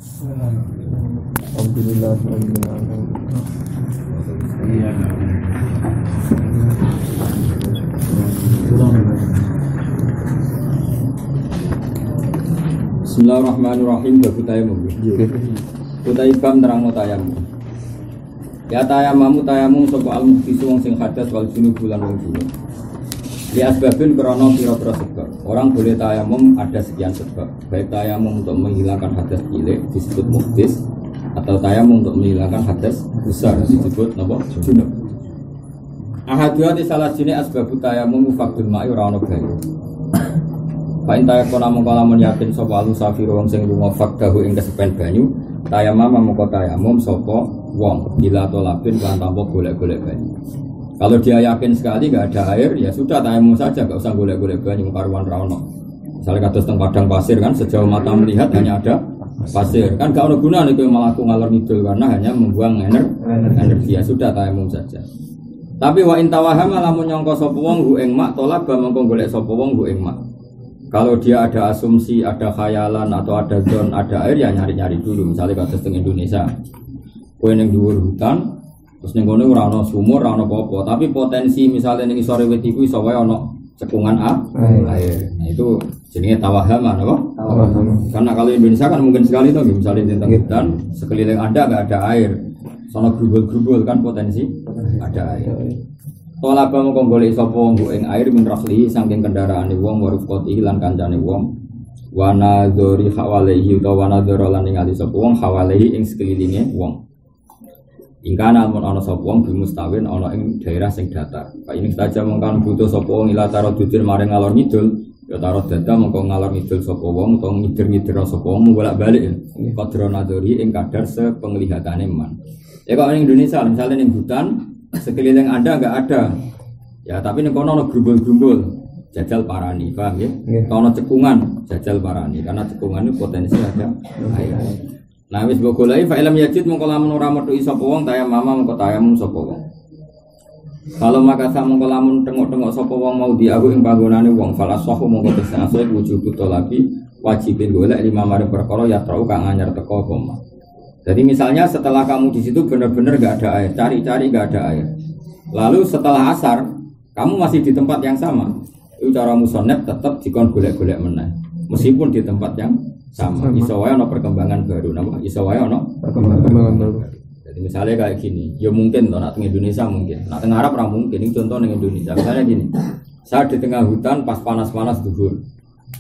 Alhamdulillah. Bismillahirrahmanirrahim. Babu tayamum. Kutaibam nerangno tayamum. Ya tayamamu tayamum sapa al-muhdisu wong sing hadas wal junub bulan wong junub. Di asbabin krono pira-pira sebab. Orang boleh tayamum ada sekian sebab. Baik tayamum untuk menghilangkan hadas cilik disebut muhdis, atau tayamum untuk menghilangkan hadas besar disebut napa? Junub. Ahadua di salah sini asbabu tayamum faqdul ma'i ora ono banyu. Pain tayakona mongko lamun yakin sapa al-musafir wong sing lunga faqdahu ing kesepen banyu, tayamam mongko tayamum sapa wong bila tolabin kan tanpa golek-golek banyu. Kalau dia yakin sekali nggak ada air, ya sudah tayamum saja, nggak usah golek-golek banyu karuan rawono. Misalnya kados teng padang pasir kan sejauh mata melihat hanya ada pasir, kan nggak ada guna nih kalau malah ngalor ngidul karena hanya membuang energi. Ya sudah tayamum saja. Tapi wa intawahama lamun nyangka sapa wong hu ing mak tolak ba mengko golek sapa wong hu ing mak. Kalau dia ada asumsi, ada khayalan atau ada zon, ada air ya nyari-nyari dulu. Misalnya kados teng Indonesia. Kowe ning dhuwur hutan terus ning kono ora ana sumur, ora ana apa-apa, tapi potensi misalnya ning isore wit iku iso wae ana cekungan air. Nah itu jenenge tawahaman apa? Tawahaman. Karena kalau Indonesia kan mungkin sekali tuh misalnya di tengah hutan sekeliling Anda enggak ada air. Sono grubul-grubul kan potensi ada air. Tolaba mongko golek sapa wong ing air min rahli saking kendaraane wong warufqati lan kancane wong. Wa nadzuri hawalihi utawa nadzura lan ningali sapa wong hawalihi ing sekelilinge wong. Ingkana amun ana sapa wong bimustawin ana ing daerah sing datar. Pak ini saja mongkan butuh sapa wong ila taradudin maring ngalor ngidul, ya tarad dada mongko ngalor ngidul sapa wong utawa ngider-ngider sapa wong bolak-balik. Qadra nadzuri ing kadar sepenglihatane man. Ya kok ning Indonesia misalnya ning hutan sekeliling Anda enggak ada. Ya tapi ning kono ana grumbul-grumbul jajal parani, paham ya? Ana cekungan jajal parani karena cekungan itu potensi ada air. Nah wis mbok goleki fa ilam yajid mongko lamun ora metuki sapa wong tayamum mongko tayamum sapa wong. Kalau maka sak mongko lamun tengok-tengok sapa wong mau diaku ing panggonane wong fal ashahu mongko tesase wujud tolabi wajibin golek lima mari perkara ya trau kang anyar teko apa. Jadi misalnya setelah kamu di situ benar-benar enggak ada air, cari-cari enggak ada air. Lalu setelah asar kamu masih di tempat yang sama. Itu cara musonep tetap dikon golek-golek meneh. Meskipun di tempat yang sama. Iso wae ana perkembangan baru, napa? Iso wae ana perkembangan baru. Jadi misalnya kayak gini, ya mungkin toh nak teng Indonesia mungkin. Nak teng Arab ora mungkin. Ini contoh ning Indonesia. Misalnya gini. Saya di tengah hutan pas panas-panas zuhur.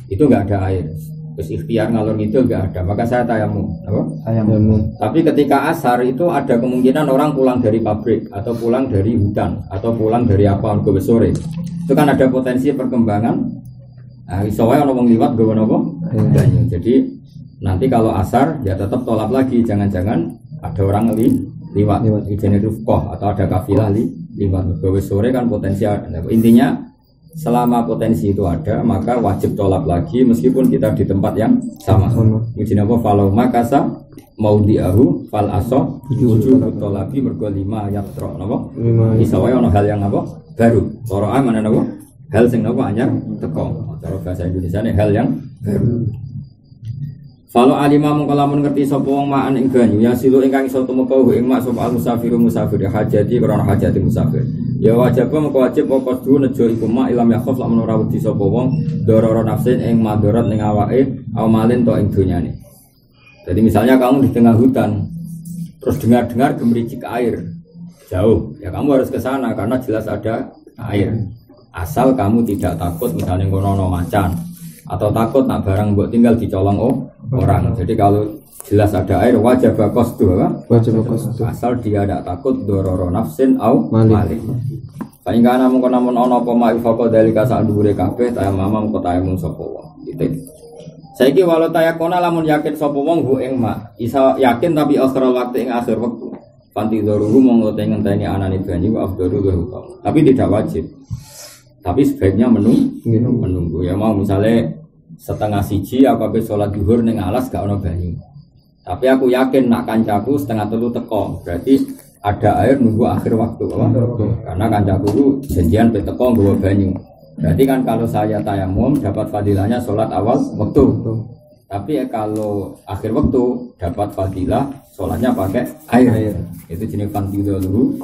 Itu enggak ada air. Terus ikhtiar ngalor ngidul enggak ada. Maka saya tayamum, apa? Tayamum. Tapi ketika asar itu ada kemungkinan orang pulang dari pabrik atau pulang dari hutan atau pulang dari apa ke sore. Itu kan ada potensi perkembangan. Nah, iso wae ana wong liwat gawe napa? Banyu. Jadi nanti kalau asar ya tetap tolak lagi, jangan-jangan ada orang liwat jenis rufqah atau ada kafilah liwat. Gawe sore kan potensi ada. Intinya selama potensi itu ada maka wajib tolak lagi meskipun kita di tempat yang sama. Ujine apa falau makasa maudiahu fal aso wujud tolabi mergo 5 yatra napa? Iso wae ana hal yang apa? Baru. Qur'an mana napa? Hal sing napa anyar teko. Cara bahasa Indonesia ini hal yang baru. Kalau alimah mongko lamun ngerti sapa wong maan ing banyu ya silu ingkang iso tumeka ing mak sapa musafir hajati krana hajati musafir. Ya wajib mongko wajib pokok du nejo iku mak ilam yakhaf lamun ora wedi sapa wong dororo nafsin ing madarat ning awake amalin to ing donyane. Jadi misalnya kamu di tengah hutan terus dengar-dengar gemericik air jauh, ya kamu harus ke sana karena jelas ada air. Asal kamu tidak takut misalnya ngono macan atau takut nak barang buat tinggal dicolong orang. Jadi kalau jelas ada air wajib qasdu apa? Wajib qasdu. Asal dia tidak takut dororo nafsin au malik. Saingga namun ana apa mak faqo dalika sak dhuwure kabeh tayamum kok tayamum sapa wong. Titik. Saiki walau tayakona lamun yakin sapa wong hu ing mak, isa yakin tapi akhir waktu ing akhir waktu. Panti doruhu monggo ngenteni anane banyu afdalu wa. Tapi tidak wajib. Tapi sebaiknya menunggu ya mau misalnya setengah siji aku habis sholat zuhur ning alas gak ono banyu. Tapi aku yakin nak kancaku setengah telu teko. Berarti ada air nunggu akhir waktu karena kancaku itu janjian pe teko nggawa banyu. Berarti kan kalau saya tayamum dapat fadilahnya sholat awal waktu. Tapi kalau akhir waktu dapat fadilah, sholatnya pakai air. Itu jenis fadilah dulu.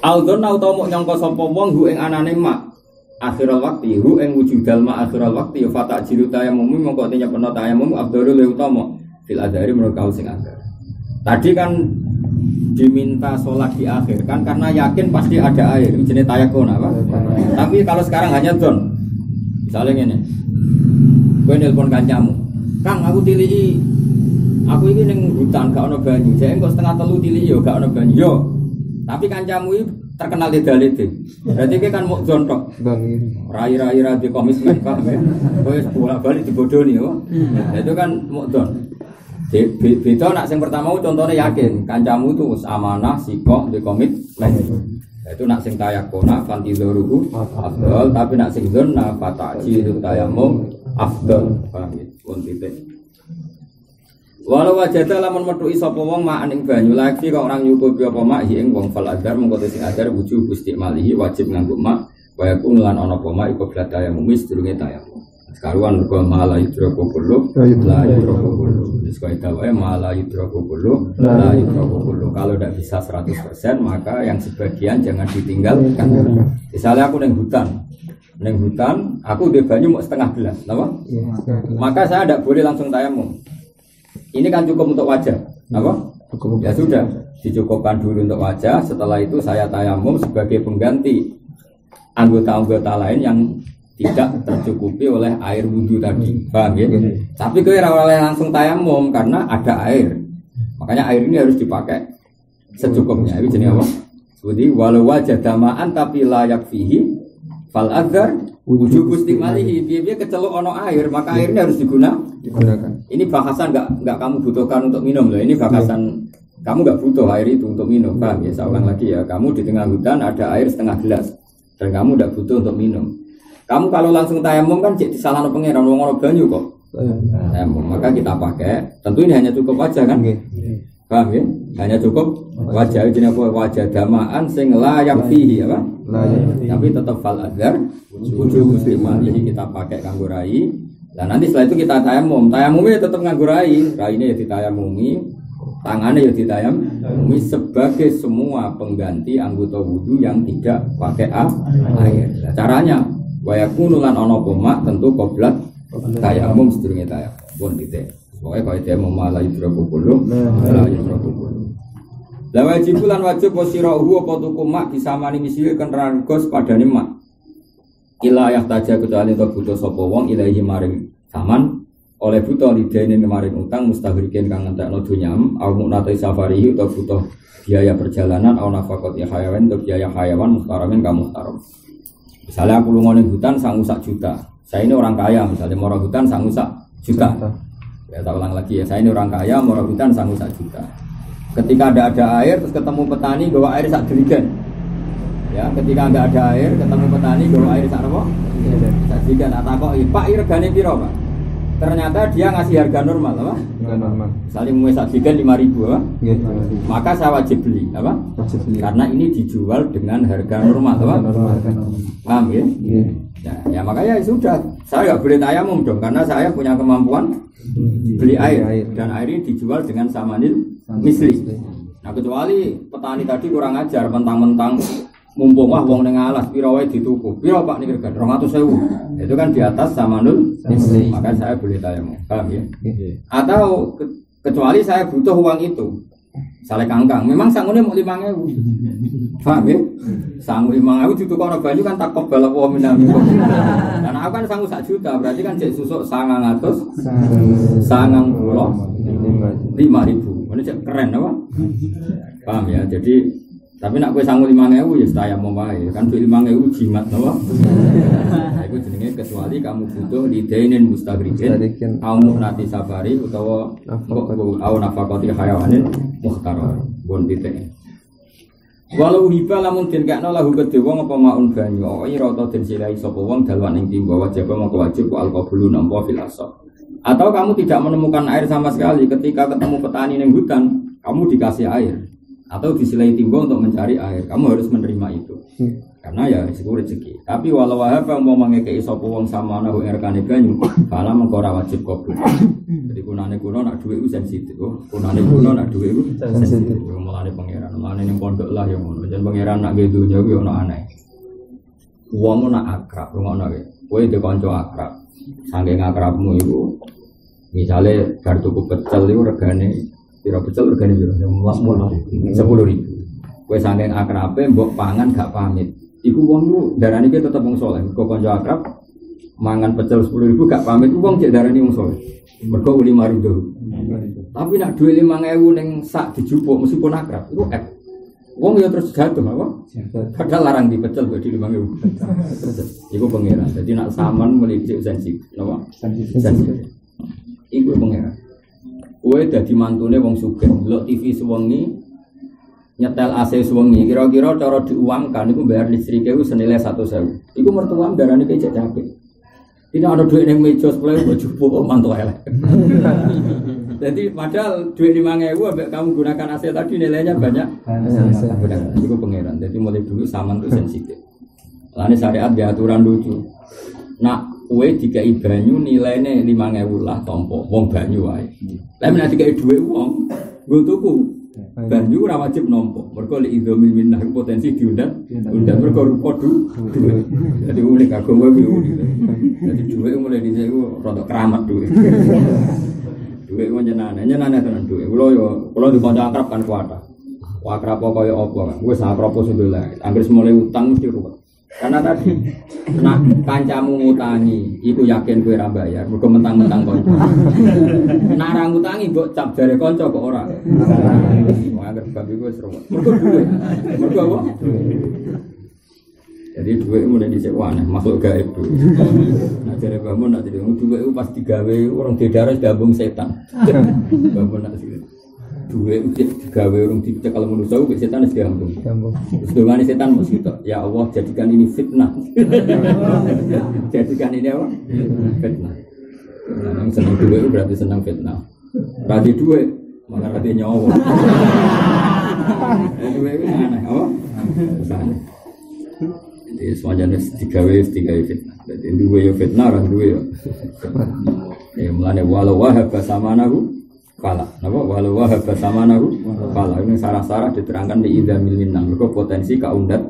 Aldon atau mau nyangka sapa wong hu ing anane mak akhiral waktu hu ing wujudal mak akhiral waktu ya fata jiru tayamum mongko tenya peno tayamum abdurul le utama fil adhari menurut kau sing ada. Tadi kan diminta sholat di akhir kan karena yakin pasti ada air itu jenis tayakun apa? Tapi kalau sekarang hanya don. Misalnya ngene. Kowe nelpon kancamu. Kang aku tiliki aku iki ning hutan gak ono banyu. Jek engko setengah telu tiliki yo gak ono banyu. Yo. Tapi kancamu iki terkenal leda-lede. Berarti iki kan mok jontok. Rai-rai ra di komitmen Pak. Kowe bolak-balik dibodohi yo. Itu kan mok don. Beda nak sing pertama contohnya yakin kancamu itu amanah sikok di komitmen. Itu nak sing tayakuna fantizuruhu afdal tapi nak sing dzonna fataji itu tayamum afdal. Paham ya? Pun titik. Walau wajada lamun metu sapa wong mak ning banyu lagi kok orang nyukupi apa mak ing wong fal adar mengko sing adar wujub istimalihi wajib nganggo mak kaya kun lan ana apa mak iku bladaya mumis durunge tayamum. Sekaruan mergo malah yudroko kullu la yudroko kullu. Wis kaya wae malah yudroko kullu la yudroko kullu. Kalau tidak bisa 100% maka yang sebagian jangan ditinggalkan. Misalnya aku ning hutan, aku udah banyu mau setengah gelas, apa? Maka saya tidak boleh langsung tayamum. Ini kan cukup untuk wajah, apa? Ya sudah, dicukupkan dulu untuk wajah. Setelah itu saya tayamum sebagai pengganti anggota-anggota lain yang tidak tercukupi oleh air wudhu tadi, paham ya? Tapi kau oleh langsung tayamum karena ada air. Makanya air ini harus dipakai secukupnya. Itu jenis apa? Jadi walau wajah damaan tapi layak fihi fal adhar wujub istimalihi. Dia kecelok ono air, maka airnya harus digunakan. Ini bahasan nggak kamu butuhkan untuk minum loh. Ini bahasan kamu nggak butuh air itu untuk minum, paham ya? Saya ulang lagi ya. Kamu di tengah hutan ada air setengah gelas dan kamu nggak butuh untuk minum. Kamu kalau langsung tayamum kan cek disalahno pangeran wong ora banyu kok. Tayamum, maka kita pakai. Tentu ini hanya cukup wajah kan? Paham ya? Hanya cukup wajah jenenge apa wajah damaan sing layak fihi apa? Tapi tetap fal azhar wujud muslimah. Jadi kita pakai kanggo rai. Dan nanti setelah itu kita tayamum. Tayamumnya tetap nganggo rai. Raine ya ditayamumi, tangannya ya ditayamumi sebagai semua pengganti anggota wudu yang tidak pakai air. Nah, caranya wa yakunu lan ana pomak tentu qoblat tayamum sedurunge tayamum pun titik. Pokoke kaya tayamum malah yudroku kullu la yudroku kullu. La wajib lan wajib posirahu apa tuku mak disamani misile kenteran gos padane mak. Ila yahtaja kecuali to butuh sapa wong ilahi maring saman oleh butuh lidene maring utang mustaghrikin kang ngentekno dunyam au munate safari utawa butuh biaya perjalanan au nafaqati hayawan atau biaya hayawan muhtaramin ka muhtaram. Misalnya aku lunga ning hutan sangu 1 juta. Saya ini orang kaya, misalnya mau hutan sangu 1 juta. Ya tak ulang lagi ya, saya ini orang kaya mau hutan sangu 1 juta. Ketika ada air terus ketemu petani bawa air sak jerigen. Ya, ketika enggak ada air ketemu petani bawa air sak apa? Sak jerigen. Takok, "Pak, regane piro, Pak?" Ternyata dia ngasih harga normal, apa? Harga normal. Misalnya mau sak jerigen 5.000, apa? Maka saya wajib beli, apa? Wajib beli. Karena ini dijual dengan harga normal, apa? Paham ya? Ya makanya sudah, saya nggak boleh tayamum dong, karena saya punya kemampuan beli air dan air ini dijual dengan samanil misli. Nah kecuali petani tadi kurang ajar, mentang-mentang mumpung wah wong ning alas pira wae dituku. Pira Pak niki regan 200.000. Itu kan di atas samanul misli, maka saya boleh tayamum. Paham ya? Atau kecuali saya butuh uang itu. Sale kangkang, memang sangune mau 5.000. Paham ya? Sangu 5.000 ditukokno banyu kan tak kebal apa minami. Dan aku kan sangu 1 juta, berarti kan cek susuk 900 5.000. Ini cek keren apa? Paham ya? Jadi tapi nak kowe sangu 5.000 ya tayamum wae. Kan 5.000 jimat apa? Nah, iku jenenge kecuali kamu butuh lidainin mustaghriqin au munati safari utawa au nafaqati hayawanin muhtarar. Bon titik. Walau hiba lamun den kakno lahu kedhe wong apa maun banyu, ora ta den silai sapa wong dalwan ing timba wajib mongko wajib alqabulu nampa fil asab. Atau kamu tidak menemukan air sama sekali ketika ketemu petani ning hutan, kamu dikasih air atau disilai timba untuk mencari air, kamu harus menerima itu. Karena ya itu rezeki. Tapi walau apa mau mengekei sapa wong sama ana ing rekane banyu, kala mengko ora wajib kabul. Jadi kunane kuno nak dhuwit ku sensitif. Kunane kuno nak dhuwit ku sensitif. Mulane pangeran, mulane ning pondok lah ya ngono. Jan pangeran nak ge dunya ku ono aneh. Wong nak akrab, ngono wae. Kowe de kanca akrab. Saking akrabmu iku misale bar tuku pecel iku regane pira pecel regane pira? 10.000. Kowe saking akrabe mbok pangan gak pamit. Iku wong ku darane iki tetep wong saleh. Kok kanca akrab mangan pecel 10.000 gak pamit wong cek darane wong saleh. Mergo uli marido. Tapi nak duwe 5.000 ning sak dijupuk meskipun akrab iku wong ya terus jatuh apa? Padahal larang dipecel kok di 5.000. Iku pangeran. Jadi nak saman melidik sensitif, napa? Sensitif. Iku pangeran. Kowe dadi mantune wong sugih, delok TV sewengi, nyetel AC sewengi, kira-kira cara diuangkan iku bayar listrik iku senilai 100.000. Iku mertuam darane kecek capek. Tidak ada duit ning meja sebelah kok jupuk mantu elek. Jadi padahal duit 5.000 ambek kamu gunakan AC tadi nilainya banyak. Itu pangeran. Jadi mulai dulu saman itu sensitif. Lalu syariat dia aturan lucu. Nak kue dikai banyu nilainya 5.000 lah tompo. Wong banyu wae. Lalu nak dikai duit wong, gue tuku banyu ora wajib nompo. Mergo li idzamil minnah potensi diundang. Undang mergo rupa duit. Jadi unik agama kuwi unik. Jadi duit mulai dhisik ku rada keramat duit. Duit ku nyenane tenan duit. Kula dikonco akrab kan kuwata. Akrab kaya apa kan. Wis akrab sudah. Anggere mulai utang mesti ruwet. Karena tadi nak kancamu ngutangi, iku yakin kowe ora bayar, mergo mentang-mentang kanca. Nak ora ngutangi mbok cap jare kanca kok ora. Wong anggere bab iku wis ruwet. Mergo duit. Mergo apa? Jadi duit mulai disewane, masuk gaib duit. Nah jare bangun nak jadi duit itu pas digawe orang didaras gabung setan. Bangun nak sih. Duit digawe orang dicekel manusia ku setan wis gabung. Terus dongane setan mesti tok. Ya Allah jadikan ini fitnah. Jadikan ini apa? Fitnah. Nah, senang duit berarti senang fitnah. Berarti duit malah berarti nyawa. Duit itu aneh, apa? Aneh. Jadi semuanya digawe fitnah. Jadi duwe yo fitnah orang duwe yo. Mulane walau wahab samanahu kala. Napa walau wahab samanahu kala. Ini sarah-sarah diterangkan di idzamil minnah. Mergo potensi kaundat.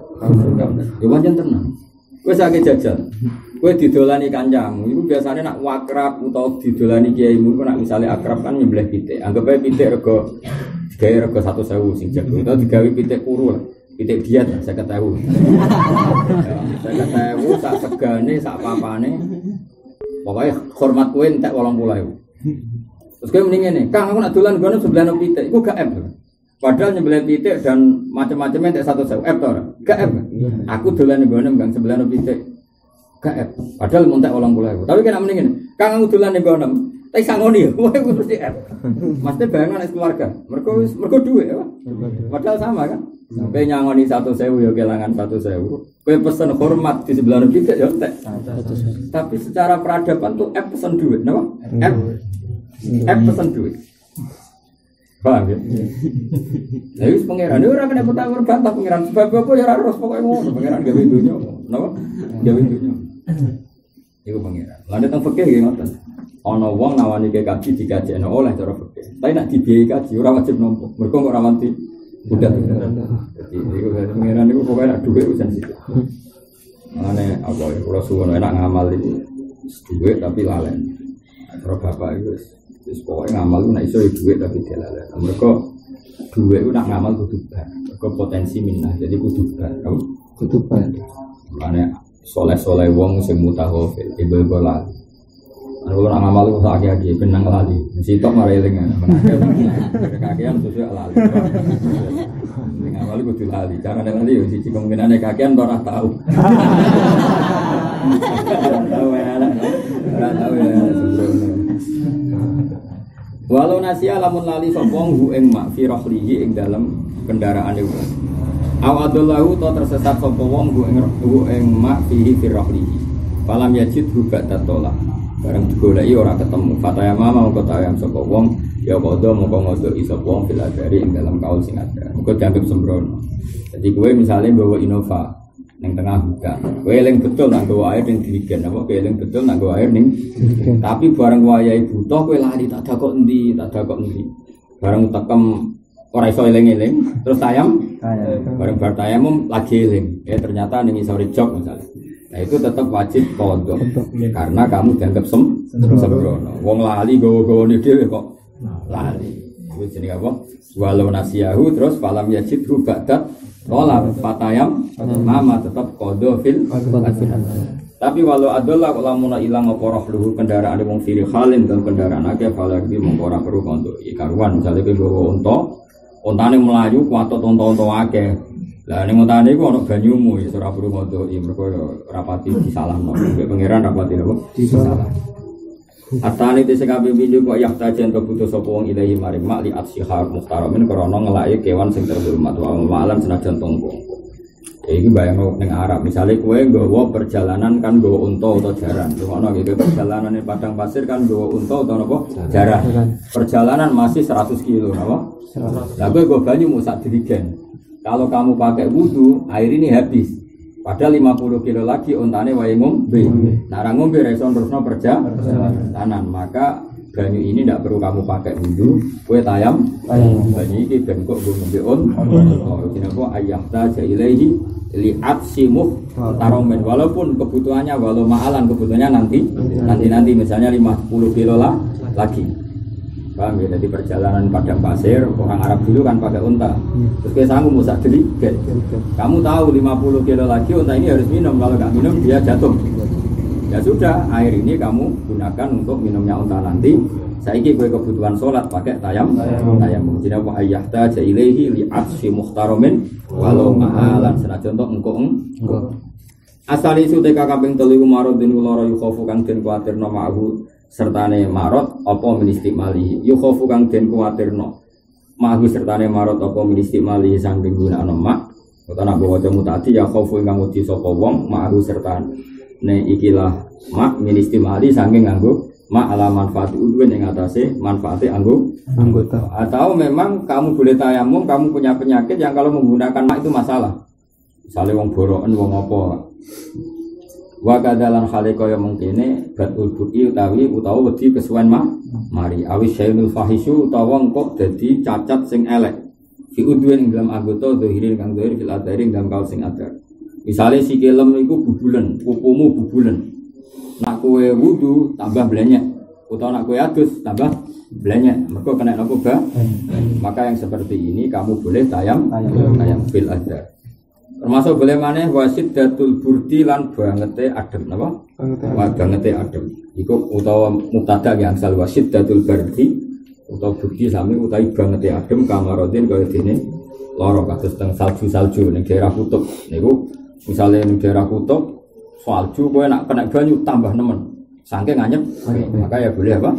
Yo pancen tenang. Kowe sakit jajal. Kowe didolani kancamu, iku biasane nak wakrab utawa didolani kiaimu, kok nak misale akrab kan nyembelih pitik. Anggap ae pitik rego digawe rego 100.000 sing jago. Utawa digawe pitik kuru. Pitik diat 50.000. 50.000 sak segane sak papane. Pokoke hormat kowe entek 80.000. Terus kowe mending ngene, Kang aku nak dolan ngono sebelah pitik, iku gak F. Padahal nyembelih pitik dan macam-macam entek 100.000 F to ora? Gak F. Aku dolan ngono Bang sebelah pitik. Gak F. Padahal entek 80.000. Tapi kena mending ngene, Kang aku dolan ngono. Tapi sangoni ya, kowe mesti F. Mesti bayangan keluarga. Mergo duit ya. Padahal sama kan? Kowe nyangoni 100.000 ya kelangan 100.000. Kowe pesen hormat di sebelah pitik ya entek. Tapi secara peradaban tuh F pesen duit, napa? F pesen duit. Paham ya? Lah wis pangeran ora kena petang berbantah pangeran sebab apa ya ora harus pokoke ngono pangeran gawe dunya. Napa? Gawe dunya. Iku pangeran. Lah nek teng fikih nggih ngoten. Ana wong nawani ke kaji dikajekno oleh cara fikih. Tapi nek dibiayai kaji ora wajib nampa. Mergo kok ora wanti budak. Jadi iku pangeran niku pokoke nek dhuwit wis sensitif. Mane apa ya kula suwun enak ngamal iki dhuwit tapi lalen. Terus bapak iku wis pokoke ngamal ku nek iso dhuwit tapi dilalen. Mergo dhuwit ku nak ngamal kudu bar. Mergo potensi minah. Jadi kudu bar. Kudu bar. Mane soleh-soleh wong sing mutahafil ibu-ibu lali. Kalau nak ngamal itu sakit-sakit, benang lali. Sitok mareling kan. Kakean sesuai lali. Ngamal itu kudu lali. Cara lali yo siji kemungkinane kakean ora tahu. Tahu ya. Ora tahu ya sebelumnya. Walau nasia lamun lali sopong hu ing mak fi rahlihi ing dalam kendaraane wong. Awadullahu ta tersesat sapa wong hu ing mak fihi fi rahlihi. Falam yajid hubata tolak. Barang digoleki ora ketemu. Fataya mama mongko tayang sapa wong ya padha mongko ngodoki sapa wong filadari ing dalam kaul sing ada. Mongko dianggap sembrono. Jadi kowe misale bawa Innova ning tengah hutan. Kowe eling betul nak nggo air ning dirigen apa kowe eling betul nak nggo air ning tapi bareng wayahe butuh kowe lali tak dakok endi. Bareng tekem ora iso eling-eling terus tayam bareng bar tayamum lagi eling. Ternyata ning isore jog misalnya. Nah itu tetap wajib qadha karena kamu dianggap sembrono. Wong lali gowo-gowone dhewe kok lali. Itu jenenge apa? Walau nasiyahu terus falam yajidhu ba'dat tolak patayam mama tetap qadha fil. Tapi walau adalah lamuna ilang apa rohluhu kendaraan wong siri halin dan kendaraan akeh falagi mongko ora perlu kontok ikaruan misale kowe unta ontane melayu kuatot unta-unta akeh. Lah ning ontane iku ana banyumu ya ora perlu kontok mergo rapati disalahno. Pangeran rapati apa? Disalah. Atane te kabeh bindu kok yakta jento butuh sapa wong ilahi maring mak li atsihar muhtaramin krana ngelake kewan sing terhormat wa malan senajan tonggo. Ya iki bayangno ning Arab misale kowe nggawa perjalanan kan nggawa unta utawa jaran. Ngono iki perjalanan ning padang pasir kan nggawa unta utawa napa? Jaran. Perjalanan masih 100 kilo napa? 100. Lah kowe nggo banyu mu sak dirigen. Kalau kamu pakai wudu, air ini habis. Padahal 50 kilo lagi untane wae ngombe. Nah, ra ngombe ra iso terusno perjalanan. Maka banyu ini tidak perlu kamu pakai wudu, kowe tayam. Banyu iki ben kok ngombe on. Jenenge ayyahta ilaihi li absimuh taromen walaupun kebutuhannya walau mahalan kebutuhannya nanti misalnya 50 kilo lah lagi. Paham ya, jadi perjalanan padang pasir orang Arab dulu kan pakai unta. Terus kayak sanggup musak deli, kamu tahu 50 kilo lagi unta ini harus minum, kalau nggak minum dia jatuh. Ya sudah, air ini kamu gunakan untuk minumnya unta nanti. Saiki kowe kebutuhan sholat pakai tayam. Jadi apa ayyahta ilaihi li atsyi muhtaromin walau ma'alan senajan untuk engko. Asal isu teka kaping 3 marot den lara yukhofu kang den kuwatirno ma'hu sertane marot apa ministimali yukhofu kang den kuwatirno ma'hu sertane marot apa ministimali saking gunakno mak utawa nak waca mutati ya khofu ingkang wedi sapa wong ma'hu sertane ikilah mak ministimali saking nganggo mak ala manfaat udwen ing atase manfaate anggota atau memang kamu boleh tayamum kamu punya penyakit yang kalau menggunakan mak itu masalah misalnya wong boroken wong apa wa kadalan khale kaya mungkine batul budi utawa wedi kesuwen mari awis syai'ul fahisyu utawa engko dadi cacat sing elek fi udwen ing dalam anggota zahirin kang zahir fil adari dalam kaul sing adar misale sikilem iku bubulen pupumu bubulen nak kowe wudu tambah blenyek utawa nak kowe adus tambah blenyek mergo kena napa maka yang seperti ini kamu boleh tayam fil adar. Termasuk boleh maneh wasid datul burdi lan bangete adem napa? Bangete adem. Iku utawa mubtada yang asal wasid datul burdi utawa burdi sami utawi bangete adem kamarodin kaya dene lara kados teng salju ning daerah kutub. Niku misale ning daerah kutub salju kowe nak kena banyu tambah nemen. Saking anyep maka ya boleh apa?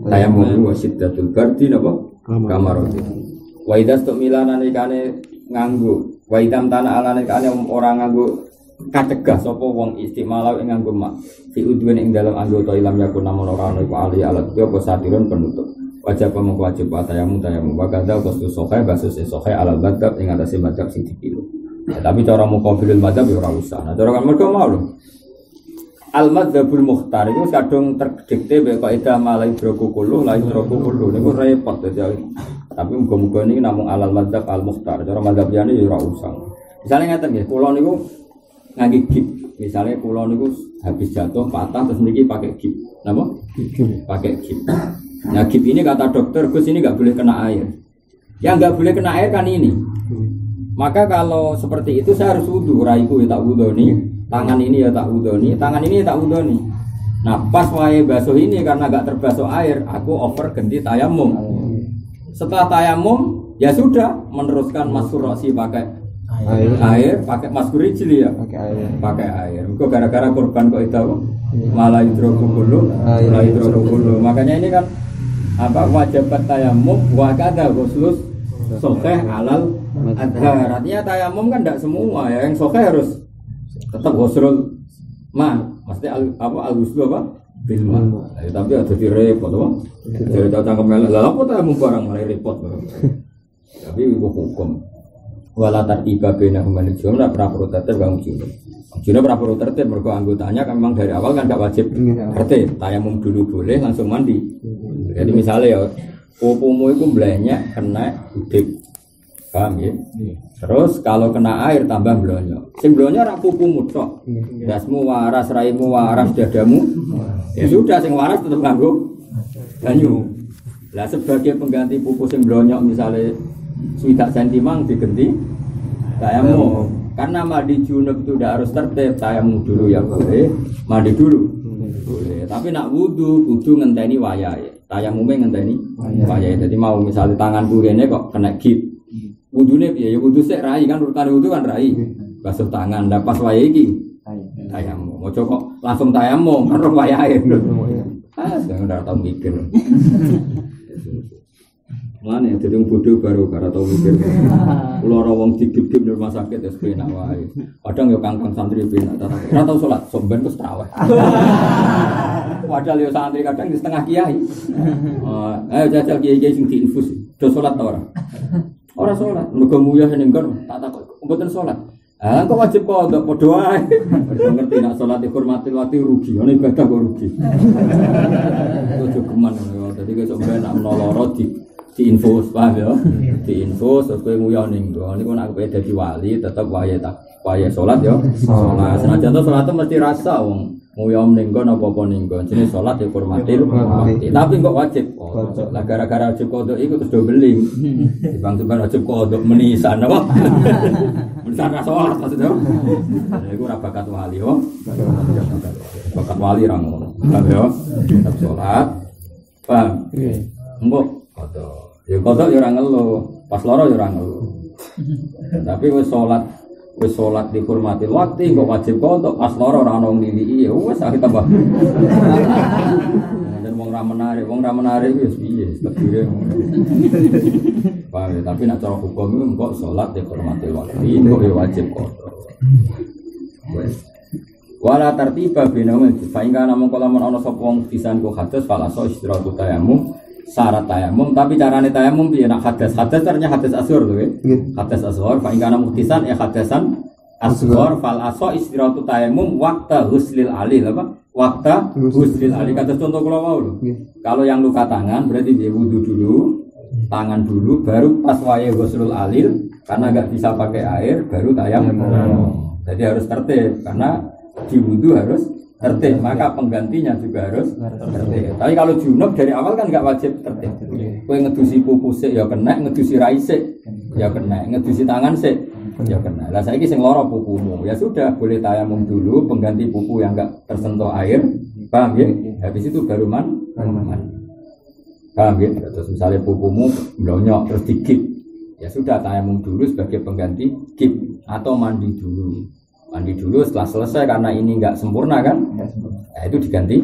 Tayamum wasid datul burdi napa? Kamarodin. Wa idas tu milanan ikane nganggo wa idam tanah alane kane orang nganggo kacegah sapa wong istimalau ing nganggo mak fi udwen ing dalam anggota ilam yakun namun ora ana iku ali alat apa satirun penutup wajib wajib tayamu wa kadza qasu sokai basus sokai alal madzhab ing atase madzhab sing dipilu tapi cara muqabilul madzhab ya ora usah nah cara kan mergo mau lho al madzhabul mukhtar itu kadung terdikte bae kaidah malai droku kullu la droku kullu niku repot dadi tapi muga-muga ini namung alal madzhab al mukhtar cara madzhab liyane ya ora usah misale ngaten nggih kula niku ngangge gip misale kula niku habis jatuh patah terus mriki pakai gip napa pakai gip nah gip ini kata dokter Gus ini enggak boleh kena air yang enggak boleh kena air kan ini maka kalau seperti itu saya harus wudu raiku ya tak wudoni tangan ini ya tak wudoni tangan ini ya tak wudoni nah pas wae basuh ini karena enggak terbasuh air aku over ganti tayamum. Setelah tayamum ya sudah meneruskan maskur rosi pakai air pakai maskur rijli ya pakai air. Kok gara-gara korban kok itu malah hidrokulu makanya ini kan apa wajib tayamum wa kada ghuslus sokeh alal adhar artinya tayamum kan tidak semua ya yang sokeh harus tetap ghuslul mesti al-ghuslu apa bilma, tapi ada di repot, apa? Jadi datang ke melek, lalu apa tak mau barang mulai repot, tapi itu hukum. Wala tartiba bainahum man junub pra-pro tertib kang junub. Junub pra-pro tertib mergo anggotanya kan memang dari awal kan enggak wajib tertib. Tayamum dulu boleh langsung mandi. Jadi misalnya ya pupumu itu mblenyak kena udik. Paham ya? Terus kalau kena air tambah blonyo. Sing blonyo ora pupumu tok. Dasmu waras, raimu waras, dadamu. Ya sudah sing waras tetep nganggo banyu. Lah sebagai pengganti pupu sing blonyo misalnya 1 cm diganti tayamum. Karena mandi junub itu udah harus tertib, tayamum dulu ya boleh, mandi dulu boleh. Tapi nak wudu kudu ngenteni wayahe. Tayamumnya ngenteni wayahe. Jadi mau misalnya tanganku kene kok kena gip. Wudune piye? Ya wudu sik rai kan urutan wudu kan rai. Basuh tangan, ndak pas wayahe iki. Tayamum. Ojo kok langsung tayamum karo wayahe. Jangan ndak tau mikir. Mana ya, jadi bodoh baru karena tahu mikir. Kalau orang digigit di rumah sakit ya sepenak wae. Kadang ya kangkang santri penak. Karena tahu sholat, somben terus terawih. Padahal ya santri kadang di setengah kiai. Ayo jajal kiai sing diinfus. Do sholat ta ora? Ora sholat. Mergo muyah ning kon tak takok mboten sholat. Kok wajib kok ndak padha wae. Ngerti nek sholat dihormati waktu rugi, ana ibadah kok rugi. Ojo geman ngono. Dadi kok sampeyan nek noloro diinfus paham ya, diinfus terus kowe nguyah ning nggon niku nek kowe dadi wali tetep wayahe salat ya. Salat senajan to salat mesti rasa wong nguyah ning nggon apa-apa ning nggon jenenge salat dihormati. Tapi kok wajib. Lah gara-gara wajib kodok iku terus do beling. Dibang-bang wajib kodok menisan apa? Menisan salat maksudnya. Iku ora bakat wali yo. Bakat wali ra ngono. Paham ya? Tetep salat. Paham? Mbok kodok. Ya kodok ya ora ngeluh, pas lara ya ora ngeluh. Tapi wis salat dihormati waktu kok wajib kodok, pas lara ora ono ngliliki ya wis akhir tambah. Dan wong ra menarik wis piye takdire. Paham, tapi nek cara hukum itu kok salat dihormati waktu kok ya wajib kodok. Wis wala tartiba binahum fa in kana mongko lamun ana sapa wong pisan ku hadas falaso istiratu tayamum syarat tayamum. Tapi carane tayamum piye nak hadas ternyata hadas asghar lho hadas asghar fa in kana muhtisan ya hadasan asghar fal aso istiratu tayamum waqta ghuslil alil apa waqta ghuslil alil kata contoh kula wau lho. Kalau yang luka tangan berarti dia wudu dulu tangan dulu baru pas wayahe ghuslul alil karena enggak bisa pakai air baru tayamum. Jadi harus tertib karena di wudu harus tertib, maka penggantinya juga harus tertib. Tapi kalau junub dari awal kan nggak wajib tertib. Kowe ngedusi pupu sik ya kena, ngedusi rai sik ya kena, ngedusi tangan sik ya kena. Lah saiki sing lara pupumu, ya sudah boleh tayamum dulu pengganti pupu yang nggak tersentuh air. Paham ya? Habis itu baru mandi. Paham ya? Terus misalnya pupumu blonyok terus digigit, ya sudah tayamum dulu sebagai pengganti gip atau mandi dulu. Mandi dulu setelah selesai karena ini enggak sempurna kan? Nah, itu diganti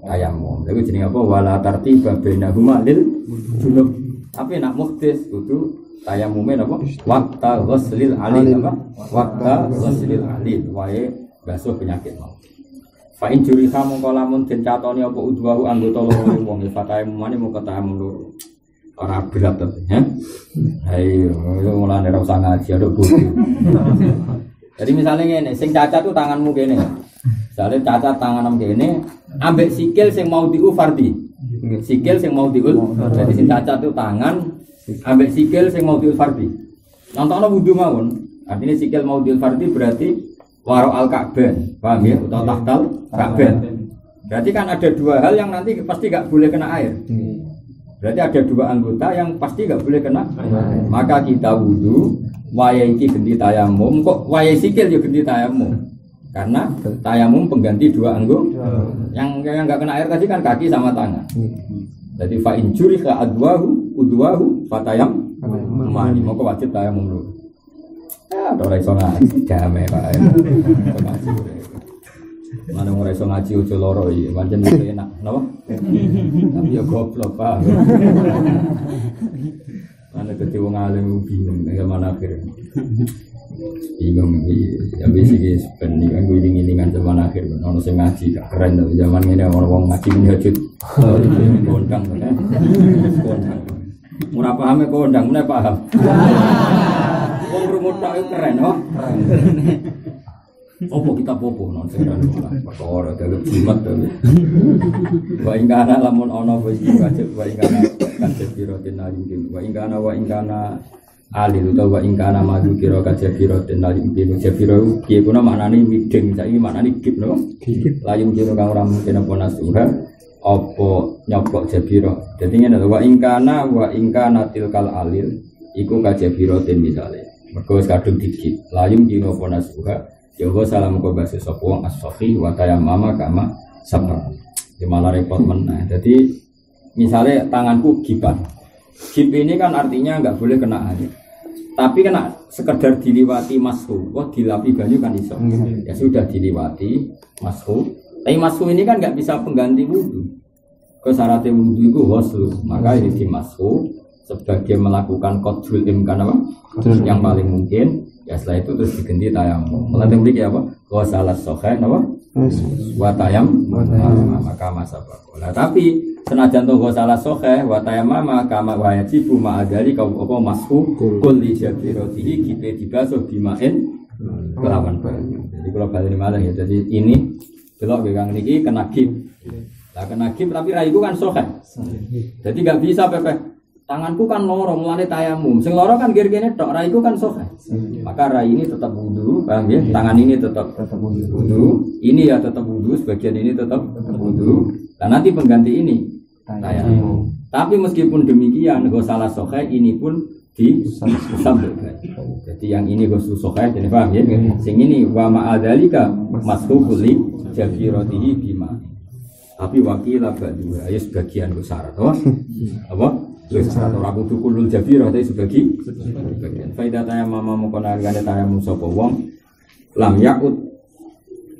tayamum. Lalu jenenge apa? Wala tartiba bainahuma lil junub. Tapi nak muhtis kudu tayamume napa? Waqta ghuslil alil apa? Waqta ghuslil alil wae basuh penyakit mau. Fa in juriha mongko lamun den catoni apa udwahu anggota loro wong fatayamumane mung ketayamum loro. Ora berat to, ya. Ayo, mulane ora usah ngaji aduk buku. Jadi misalnya ngene, sing cacat tuh tanganmu kene. Misalnya cacat tanganmu kene, ambek sikil sing mau diu fardi. Sikil sing mau diul. Jadi sing cacat tuh tangan, ambek sikil sing mau diul fardi. Nontono wudu mawon. Artinya sikil mau diul fardi berarti waro al ka'ben, paham ya? Atau tahtal ka'ben. Berarti kan ada dua hal yang nanti pasti gak boleh kena air. Berarti ada dua anggota yang pasti gak boleh kena air. Maka kita wudu. Waya iki ganti tayamum, kok waya sikil juga ganti tayamum? Karena tayamum pengganti dua anggota. Yang enggak kena air tadi kan kaki sama tangan. Jadi fa injuri ka udwahu fatayam mani moko wajib tayamum dulu. Ya ora iso ngaji damai Pak. Mana ora iso ngaji ojo loro iki, pancen enak, napa? Tapi ya goblok Pak. Mana ketika wong alim bingung dengan akhir. Bingung iki. Ya wis iki sepening kan iling-ilingan zaman akhir. Ono sing ngaji gak keren to zaman ngene wong ngaji hajut. Kondang to ya. Kondang. Ora pahame kondang, meneh paham. Wong rumutak itu keren, oh. Opo kita popo non sekarang perkara dalam jimat tuh. Wa ingkana lamun ono wis wajib wa ingkana kan sepirotin alim wa ingkana alil utawa wa ingkana madu kira kajabirotin alim jabiro piye kuna maknane mideng saiki maknane gip no. Layung kira kang ora mungkin apa nasuha apa nyoplok jabiro. Dadi ngene wa ingkana tilkal alil iku kajabirotin misale. Mergo wis kadung digip layung kira apa nasuha Yoga salam kau basis sopong as-sofi watayam mama kama sama. Di malah repot menah. Jadi misalnya tanganku gipan. Gip ini kan artinya nggak boleh kena air. Tapi kena sekedar diliwati mashu. Wah dilapi banyu kan iso. Ya sudah diliwati mashu. Tapi mashu ini kan nggak bisa pengganti wudhu. Kesyaratnya wudhu itu ghusl. Maka ini di mashu sebagai melakukan qadrul imkan apa? Yang paling mungkin. Ya setelah itu terus diganti tayamum. Melatih beli apa? Ghasalas sokhai, apa? Watayam, maka masa bakul. Nah tapi senajan tuh ghasalas sokhai, watayam maka wajibu ma'adari kau apa masku kulli jabirotihi kipe dibasuh bimain kelawan banyu. Jadi kalau balik malah ya. Jadi ini belok pegang niki kena gip. Nah kena gip tapi raiku kan sokhai. Jadi nggak bisa pepe. Tanganku kan loro, mulane tayamum. Sing loro kan gir-gine tok, raiku kan sokhai. Maka rai ini tetap wudu, paham ya? Tangan ini tetap wudu. Ini ya tetap wudu, sebagian ini tetap wudu. Dan nanti pengganti ini tayamum. Tapi meskipun demikian, ghasalah sokhai ini pun disambungkan. Jadi yang ini ghasalah sokhai, jadi paham ya? Sing ini wa ma'adzalika mashuqul li jabiratihi bima. Tapi wakilah ba'du, ayo sebagian ghasalah, apa? Atau ragu tukulul jabirah tapi sebagian faidah tayamum mengkonar gane tayamum sapa wong lam yakut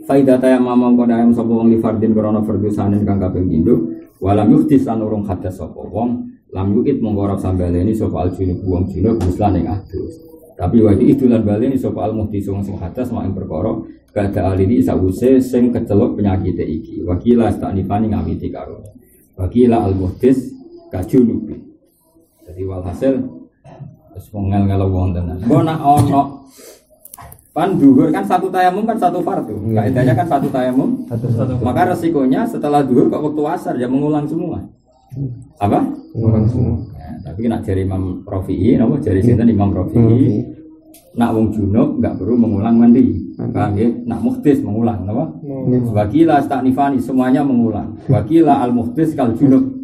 faidah tayamum mengkonar sapa wong li fardin krana fardhu sanen kang kaping pindho walam yuhdis lan urung hadas sapa wong lam yuit mengkorok sambaleni sapa al junub wong junub muslan ing adus tapi wa itu lan baleni sapa al muhdis wong sing hadas mak ing perkara kada alini sawuse sing kecelok penyakit iki wakila stanifani ngamiti karo wakila al muhdis kajunubi. Jadi walhasil terus ngel-ngel wong tenan. Kok nak ono pan dhuwur kan satu tayamum kan satu fardu. Kaidahnya kan satu tayamum. Maka resikonya setelah dhuwur kok waktu asar ya mengulang semua. Apa? Mengulang semua. Ya, tapi nak jari Imam Rafi'i, napa jari sinten Imam Rafi'i. Nak wong junub enggak perlu mengulang mandi. Paham ya? Nak muhdis mengulang, napa? Wakila stanifani semuanya mengulang. Wakila al muhdis kal junub.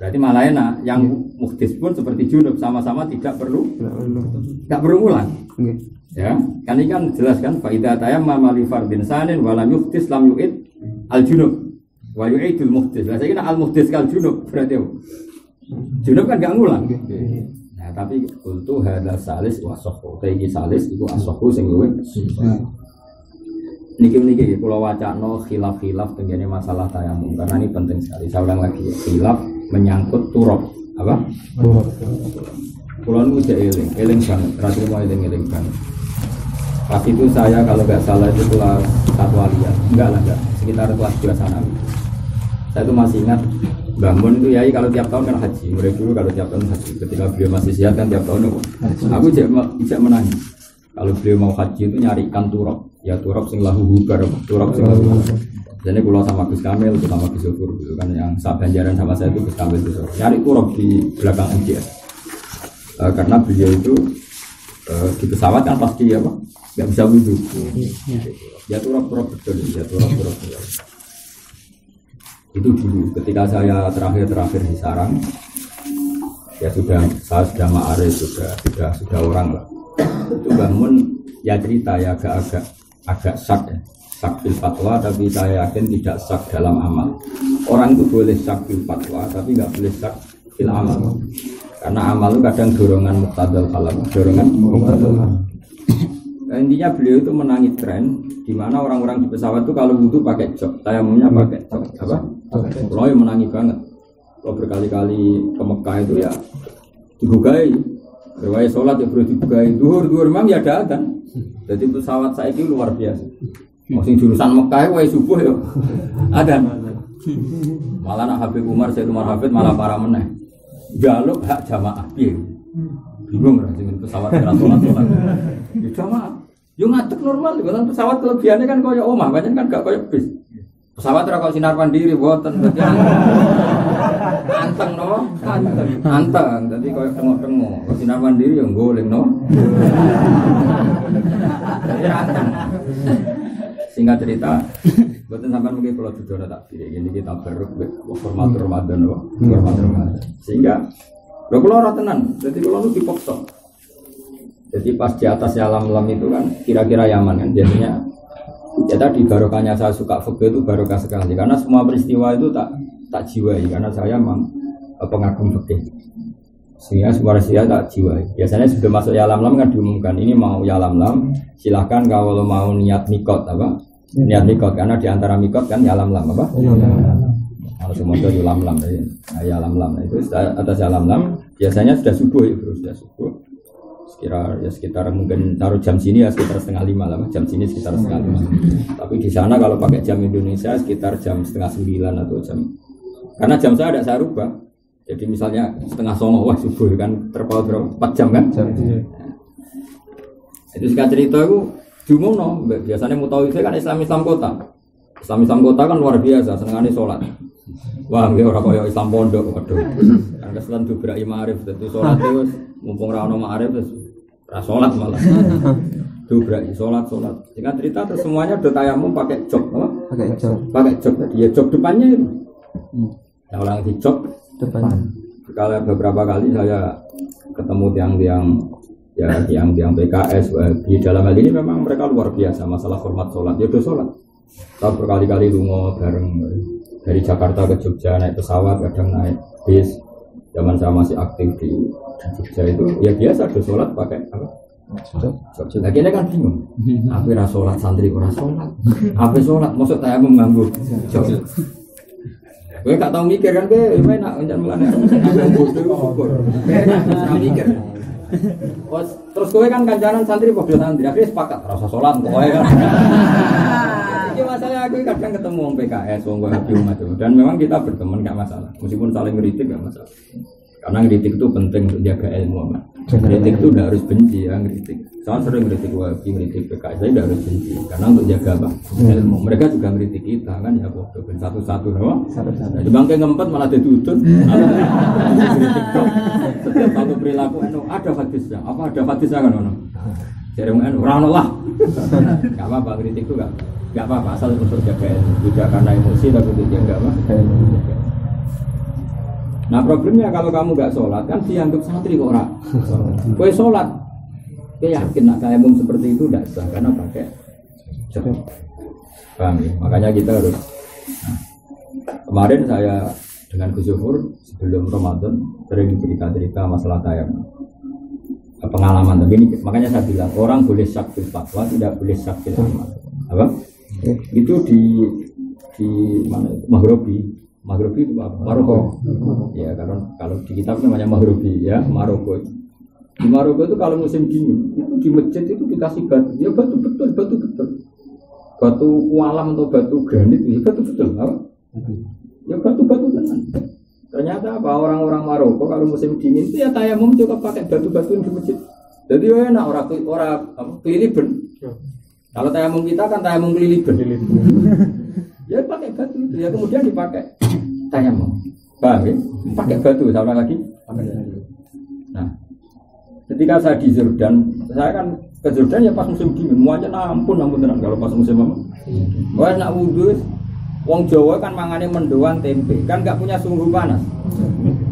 Berarti malah enak, yang muhdis pun seperti junub sama-sama tidak perlu ulang. Ya, kan ini kan jelas kan faidah tayammum li fardin sanin wa lam yuhdis lam yu'id al junub wa yu'idul muhdis. Lah saiki al muhdis kal junub berarti junub kan enggak ngulang. Nah, tapi untuk hadza salis wa sahhu. Iki salis iku as-sahhu sing luwih. Niki kula wacana khilaf-khilaf tengene masalah tayamum karena ini penting sekali. Saya ulang lagi khilaf menyangkut turab apa? Turab. Kula nu jek eling banget, ratu mau eling banget. Pas itu saya kalau nggak salah itu kelas 1 aliyah, enggak, sekitar kelas 2 sana. Saya itu masih ingat bangun itu yai kalau tiap tahun kan haji, mulai dulu kalau tiap tahun haji. Ketika beliau masih sehat kan tiap tahun aku jek menangis. Kalau beliau mau haji itu nyarikan turab. Ya turab sing lahu hubar, turab sing lahu hubar. Jadi kalau sama Gus Kamil, sama Gus Syukur gitu kan yang Banjaran sama saya itu Gus Kamil itu nyari turab di belakang MJS. Karena beliau itu di pesawat kan pasti apa nggak bisa wudhu. Ya turab betul, ya turab. Itu dulu ketika saya terakhir di sarang, ya saya sudah ma'arif sudah orang lah. Itu bangun ya cerita ya agak sak ya. Sak fil fatwa tapi saya yakin tidak sak dalam amal. Orang itu boleh sak fil fatwa tapi nggak boleh sak fil amal. Karena amal itu kadang dorongan muqtadal kalam, dorongan muqtadal. Nah, intinya beliau itu menangi tren di mana orang-orang di pesawat itu kalau wudu pakai jok, tayamumnya pakai jok. Apa? Kalau yang menangi banget. Kalau berkali-kali ke Mekah itu ya dibukai. Riwayat sholat ya perlu dibukai. Duhur memang ya ada adzan. Jadi pesawat saya itu luar biasa. Masih jurusan Mekah wae subuh ya. Ada. Malah nak Habib Umar, saya Umar Habib malah para meneh. Jaluk hak jamaah piye. bingung lah dengan pesawat sholat. Ya jamaah. Yo ngadeg normal, dengan pesawat kelebihannya kan koyo omah, banyak kan gak koyo bis. Pesawat ora kok sinar mandiri boten. Anteng no, anteng. Dadi koyo tengok-tengok. Kok sinar mandiri yo goleng no. Jadi anteng. Singkat cerita, boten sampean mungkin kalau duduk tak pilih ini kita hormat Ramadan no, hormat Ramadan. Sehingga lho kula ora tenan, dadi kula nu dipaksa. Jadi pas di atas alam-alam itu kan kira-kira Yaman kan jadinya. Ya tadi barokahnya saya suka fikih itu barokah sekali karena semua peristiwa itu tak jiwai karena saya memang pengagum fikih. Sehingga semua peristiwa tak jiwai. Biasanya sudah masuk ya alam-alam kan diumumkan ini mau ya alam-alam silahkan kalau mau niat mikot apa? Niat mikot karena di antara mikot kan ya alam-alam apa? Kalau semua itu ya alam-alam ya alam-alam itu atas ya alam-alam biasanya sudah subuh ya bro, sudah subuh. Sekitar mungkin taruh jam sini ya sekitar 4:30 lah, jam sini sekitar 5:30. Tapi di sana kalau pakai jam Indonesia sekitar jam 8:30 atau jam. Karena jam saya ada saya rubah. Jadi misalnya 8:30 wah subuh kan terpaut berapa 4 jam kan? Itu singkat cerita aku diumumno, biasanya mau tahu itu kan Islam kota. Islam kota kan luar biasa, senengane sholat. Wah, nggih ora kaya Islam pondok, waduh. Kan keselan dobrak ma'arif, dadi sholat itu mumpung ra ono ma'arif terus ra sholat malah. Dobrak sholat. Singkat cerita terus semuanya udah tayamum pakai jok, apa? Pakai jok tadi ya jok depannya itu. Nah, orang di jok depan. Kalau beberapa kali saya ketemu tiang PKS di dalam hal ini memang mereka luar biasa masalah hormat sholat. Ya udah sholat. Kita berkali-kali lungo bareng dari Jakarta ke Jogja naik pesawat, kadang naik bis. Zaman saya masih aktif di Jogja itu, ya biasa ada sholat pakai apa? Lagi ini kan bingung. Apa ras sholat santri ora sholat? Apa sholat? Maksud saya mengganggu. Gue gak tahu mikir kan, gue enak enggak melane. Aku mikir. Terus gue kan kancanan santri padha santri, akhirnya sepakat rasa sholat pokoknya kan. Jadi masalah aku kadang ketemu orang PKS, orang Wahabi macam, dan memang kita berteman gak masalah, meskipun saling ngeritik gak masalah. Karena ngeritik itu penting untuk jaga ilmu aman. Ngeritik itu tidak harus benci ya ngeritik. Saya sering ngeritik Wahabi, ngeritik PKS, saya tidak harus benci. Karena untuk jaga apa? Ilmu. Mereka juga ngeritik kita kan ya kok satu-satu, no? Jadi bangke ngempet malah ditutut. Setiap satu perilaku ada hadisnya. Apa ada hadisnya kan ono? Jadi orang lah. Gak apa-apa kritik itu gak apa-apa asal untuk jaga ilmu. Tidak karena emosi tapi untuk jaga apa? Nah problemnya kalau kamu gak sholat kan dianggap santri kok ora. Kowe sholat, kowe yakin nak kayak seperti itu tidak sah karena pakai jam. Paham ya? Makanya kita harus. Nah, kemarin saya dengan Gus Zufur sebelum Ramadan sering cerita masalah tayamum. Pengalaman begini, makanya saya bilang orang boleh syak fil fatwa, tidak boleh syak fil amal. Apa? Itu di mana? Maghribi itu apa? Maroko. Ya kalau di kitab namanya Maghribi ya, Maroko. Di Maroko itu kalau musim dingin itu di masjid itu dikasih batu, ya batu betul. Batu kualam atau batu granit ya batu betul. Apa? Ya batu tenang. Ternyata apa orang-orang Maroko kalau musim dingin itu ya tayamum juga pakai batu-batu di masjid. Jadi enak orang keliliben. Kalau tayamum kita kan tayamum keliliben. Ya pakai batu itu ya kemudian dipakai tayamum. Paham ya? Pakai batu sama lagi. Nah, ketika saya di Jordan, saya kan ke Jordan ya pas musim dingin. Semuanya ampun tenang kalau pas musim apa? Wah nak wudu. Wong Jawa kan mangane mendoan tempe, kan gak punya suhu panas.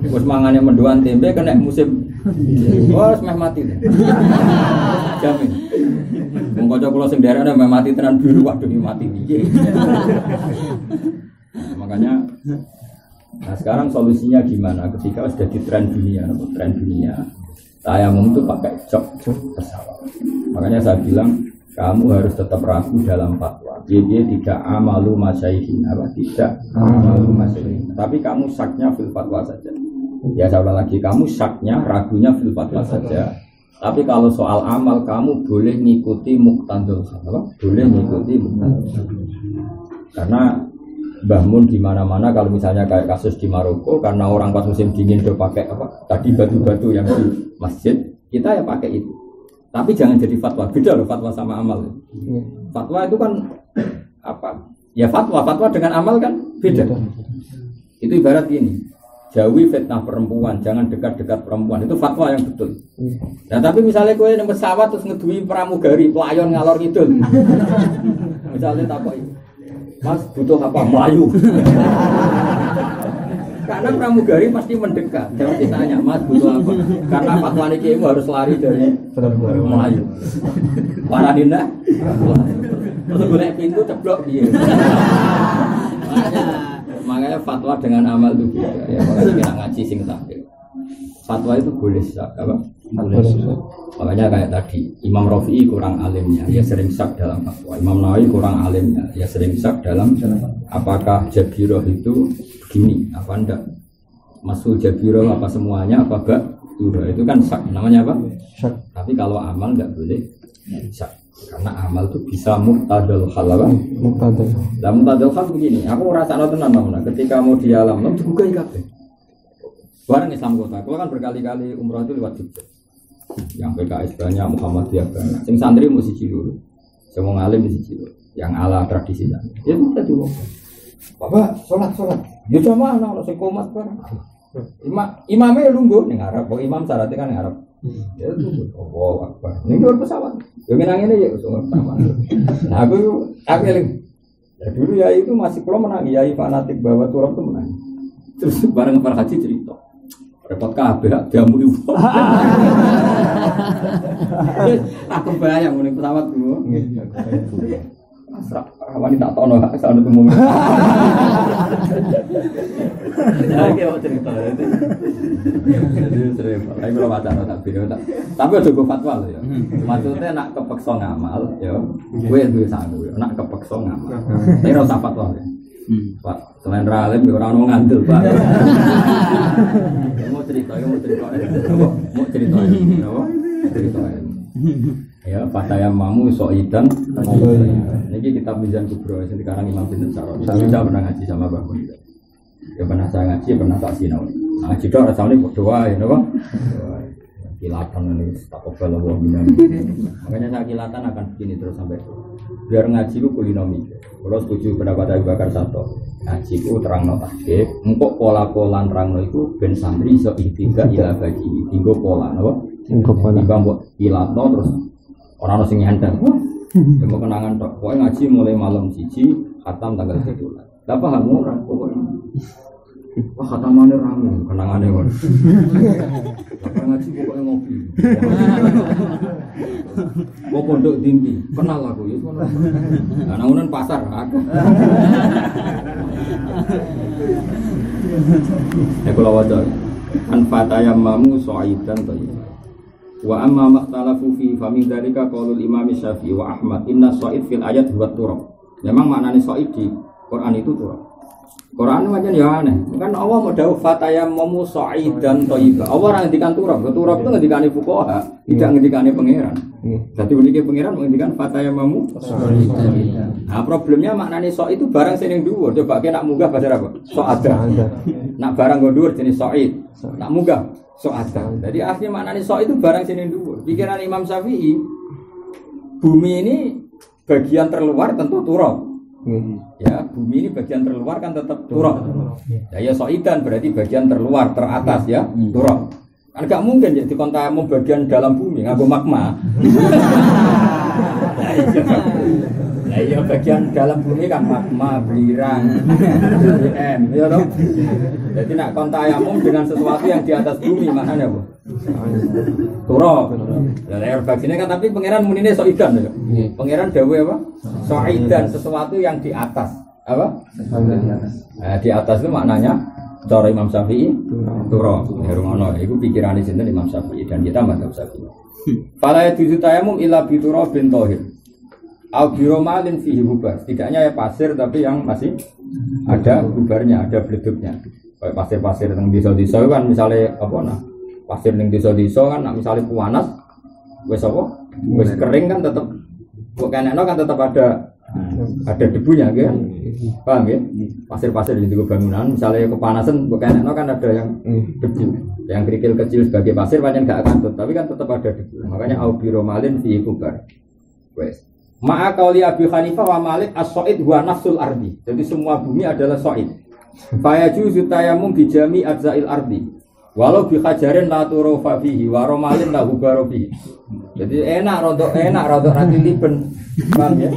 Terus mangane mendoan tempe kena musim. Oh, meh mati. Jamin. Wong kanca kula sing daerah meh mati tenan biru waduh mati piye. Makanya nah sekarang solusinya gimana ketika sudah di tren dunia. Tayamum itu pakai jok pesawat. Makanya saya bilang kamu harus tetap ragu dalam fatwa. Dia tidak amalu masyaihin, tidak amalu masyaihin. Tapi kamu syaknya fil fatwa saja. Ya saya ulang lagi, kamu syaknya, ragunya fil fatwa saja. Tapi kalau soal amal kamu boleh ngikuti muqtadul hal, boleh ngikuti muqtadul hal. Karena Mbah Mun di mana-mana kalau misalnya kayak kasus di Maroko karena orang pas musim dingin udah pakai apa? Tadi batu-batu yang di masjid kita ya pakai itu. Tapi jangan jadi fatwa. Beda loh fatwa sama amal. Fatwa itu kan apa? Ya fatwa dengan amal kan beda. Itu ibarat gini. Jauhi fitnah perempuan, jangan dekat-dekat perempuan. Itu fatwa yang betul. Nah, tapi misalnya kowe nang pesawat terus ngeduwi pramugari, pelayon ngalor ngidul. Misalnya takok Mas butuh apa? Melayu. Karena pramugari pasti mendekat. Jangan ditanya, Mas butuh apa? Karena fatwa niki harus lari dari Melayu. Para dinda. Terus golek pintu ceblok piye. Makanya fatwa dengan amal itu beda. Ya makanya kita ngaji sing takdir. Fatwa itu boleh sak apa? Boleh. Makanya kayak tadi Imam Rafi'i kurang alimnya, dia sering sak dalam fatwa. Imam Nawawi kurang alimnya, dia sering sak dalam apakah Jabiroh itu begini, apa enggak? Masul Jabiroh apa semuanya, apa enggak? Itu kan sak, namanya apa? Sak. Tapi kalau amal enggak boleh sak. Karena amal itu bisa muqtadal hal apa? Muqtadal. Lah muqtadal hal begini, aku ngrasakno tenan Mas, ketika mau di alam lem dibukai kabeh. Barang Islam kota, kalau kan berkali-kali umroh itu lewat Jogja. Yang PKS banyak, Muhammadiyah banyak. Sing santri mesti dulu. Semua ngalim mesti dulu. Yang ala tradisi sana. Ya kita dulu. Bapak, sholat. Ya cuma anak sing komat barang. Imamnya lungguh ning Arab. Kok imam syaratnya kan Arab. Ya itu. Oh, Akbar. Ini luar pesawat. Ya menang ini ya usung sama. Nah, aku eling. Ya dulu ya itu masih kalau menang yai fanatik bahwa turab itu menang. Terus bareng para haji cerita. Repot kabeh jamu ibu. Aku bayang muni pesawat dulu. Asrak wanita tono hak sana umum. Ya iki cerita itu. Jadi sering. Ayo kalau baca tak video tak. Tapi aja go fatwa lho ya. Maksudnya nak kepeksa ngamal ya. Kowe duwe sangu ya. Nak kepeksa ngamal. Tapi ora usah fatwa ya. Pak, selain ralim ya orang ngandel Pak. Mau cerita. Ya, fataya mamu soidan. Ini kitab Mizan Kubro yang sekarang Imam bin Sa'ad. Saya pernah ngaji sama Mbak Mun. Ya pernah saya ngaji, pernah tak sinau. Ngaji doa rasanya berdoa ya, napa? Kilatan ini tak kebal Allah minam. Makanya saya kilatan akan begini terus sampai biar ngaji ku kulinomi. Kalau setuju pendapat Abu Bakar Sato, ngaji ku terang tahqiq, engkau pola-pola terangno iku ben santri iso ikhtiga ila bagi tinggo pola napa? Tinggo pola mbok ilatno terus ora ono sing nyandak. Demo kenangan tok. Pokoke ngaji mulai malam 1 khatam tanggal 1. Lah paham ora pokoke. Wah khatamane rame kenangane kon. Lah ngaji pokoke ngopi. Kok pondok tinggi, kenal aku ya ngono. Lah nangunan pasar aku. Ya kula waca. An fatayamamu sa'idan thayyib. Wa amma makhtalafu fi famin dzalika qaulul Imam Syafi'i wa Ahmad inna sha'id fil ayat huwa turab. Memang maknane sha'id di Quran itu turab. Quran macam ya aneh. Kan Allah mau dawuh fatayammu sa'idan thayyiba. Allah ora ngendikan turab. Turab itu ngendikane fuqaha, tidak ngendikane pangeran. Jadi unike pangeran ngendikan fatayammu sa'idan. Nah, problemnya maknane sha'id itu barang sing ning dhuwur. Coba ki nak munggah bahasa apa? Sha'ada. Nak barang go dhuwur jenis sha'id. Nak munggah So'ada. Jadi asli maknanya so' itu barang sini dulu. Pikiran Imam Syafi'i, bumi ini bagian terluar tentu turab. Ya, bumi ini bagian terluar kan tetap turab. Ya so'idan berarti bagian terluar teratas ya turab. Kan gak mungkin jadi kontamu bagian dalam bumi ngaku magma. Nah iya bagian dalam bumi kan magma, belirang, BBM, ya toh. Jadi nak kontayamum dengan sesuatu yang di atas bumi maknanya apa? Turab. Lah air bagsine kan tapi pangeran munine soidan ya. Pangeran dawuh apa? Soidan sesuatu yang di atas. Apa? Nah, di atas itu maknanya cara Imam Syafi'i turab. Ya ngono, iku pikirane sinten Imam Syafi'i dan kita mazhab Syafi'i. Fala yajuzu tayammum illa bi turabin thahir. Au biromalin fihi bubar. Tidaknya ya pasir tapi yang masih ada bubarnya, ada beleduknya. Kayak pasir-pasir yang desa-desa kan misalnya apa nah? Pasir yang desa-desa kan misalnya panas wis apa? Wis kering kan tetap kok kenekno kan tetap ada Ada debunya kan? Paham ya? Pasir-pasir di bangunan, misalnya kepanasan bukan kan ada yang debu, yang kerikil kecil sebagai pasir banyak nggak akan tapi kan tetap ada debu. Makanya aubiromalin fi kubar. Wes. Ma'a qauli Abi Hanifah wa Malik as-sa'id huwa nafsul ardi. Jadi semua bumi adalah sa'id. Fa yajuzu tayammum bi jami' ajza'il ardi. Walau bi hajarin la turufa fihi wa romalin la hubaro fihi. Jadi enak rodok rati liben. Paham ya?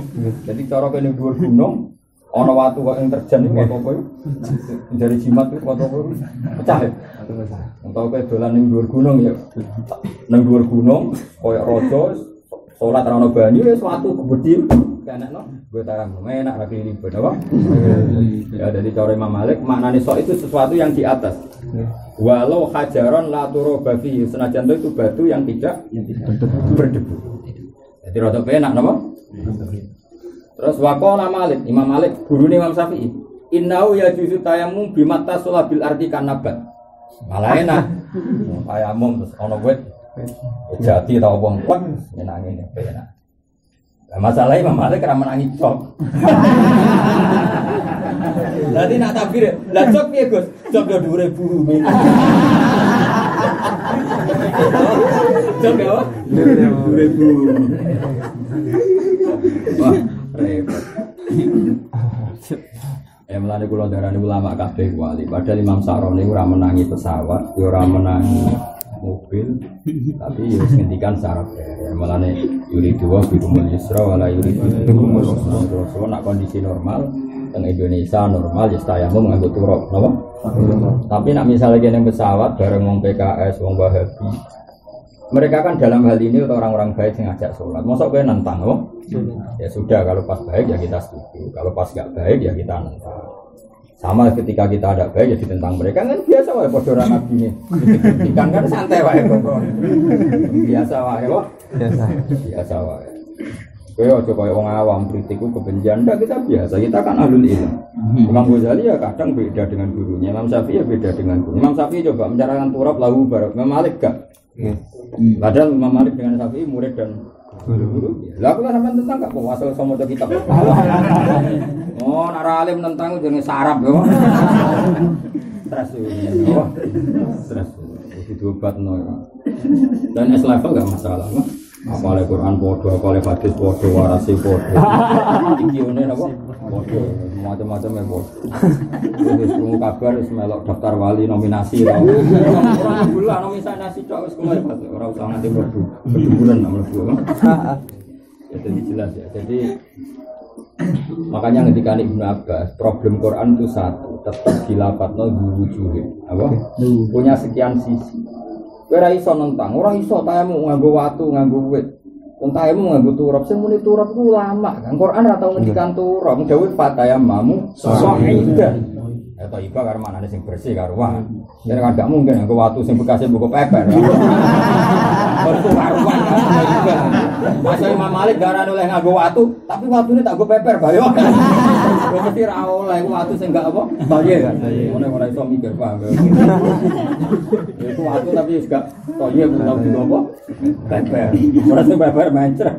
Jadi cara kene dhuwur gunung ana watu kok yang terjan iki apa koyo. Dari jimat itu foto koyo pecah. Entah kowe dolan ning dhuwur gunung ya. Ning dhuwur gunung koyo raja salat ra ono banyu wis watu gedhi kanakno gue tarang enak lagi liben apa? Ya dari cara Imam Malik maknane sok itu sesuatu yang di atas. Walau hajaron la turoba fihi senajan itu batu yang tidak berdebu. Jadi rada penak napa? Terus waqala Malik, Imam Malik gurune Imam Syafi'i. Innahu yajuzu tayammum bimatta sulabil ardi kanabat. Malah enak. Tayammum terus ana wit jati ta wong kuat enak ngene penak. Lah masalah Imam Malik ra menangi cok. Dadi nak takbir, lah cok piye Gus? Cok yo 2000. Cok yo 2000. Wah, repot. Mulane kula darani ulama kabeh wali. Padahal Imam Sa'roni ora menangi pesawat, yo ora menangi mobil, tapi ya ngendikan syarat ya malane yuridu wa bikumul yusra wala yuridu bikumul usra. So nak kondisi normal teng Indonesia normal ya tayammum nganggo turab napa? Tapi nak misalnya kene pesawat bareng wong PKS wong Wahabi mereka kan dalam hal ini orang-orang baik yang ngajak sholat mosok kowe nentang oh? Ya sudah kalau pas baik ya kita setuju kalau pas gak baik ya kita nentang. Sama ketika kita ada baik ya ditentang mereka kan biasa wae padha ora nabi ne. Ikan kan santai wae kok. Biasa wae kok. Biasa wae. Kowe aja koyo wong awam kritikku kebencian ndak kita biasa. Kita kan ahlul ilm. Imam Ghazali ya kadang beda dengan gurunya. Imam Syafi'i ya beda dengan guru. Imam Syafi'i coba mencarahkan turab lahu barak. Imam Malik gak. Padahal Imam Malik dengan Syafi'i murid dan guru. Lah aku sampean tentang gak puasa sama kitab. Oh, nara alim tentang jenenge sarap yo. Stres yo. Stres. Itu obatno. Dan es level gak masalah. Apale Quran podo, apale hadis podo, warasi podo. Iki ngene napa? Podo, macam-macam ya podo. Wis krungu kabar wis melok daftar wali nominasi lho. Ora bulan nominasi tok wis kemarin ora usah nganti mlebu. Keduburan nak mlebu. Ya jadi jelas ya. Jadi makanya ketika Ibnu Abbas problem Quran itu satu tetap dilapatno diwujuhin apa punya sekian sisi ora iso nentang ora iso tayamu nganggo watu nganggo wit tayamu nganggo turab sing muni turab ku lama kan Quran ora tau ngendikan turab dawuh fatayamamu sahidan atau iba karo manane sing bersih karo wae yen gak mungkin nganggo watu sing bekase buku peper itu karuan kan masa Imam Malik darane oleh nganggo watu tapi watune tak nggo peper bayo kok mesti ra oleh watu sing gak apa baye kan ngene ora iso mikir paham itu watu tapi wis gak toye tau nggo apa peper ora sing peper mencret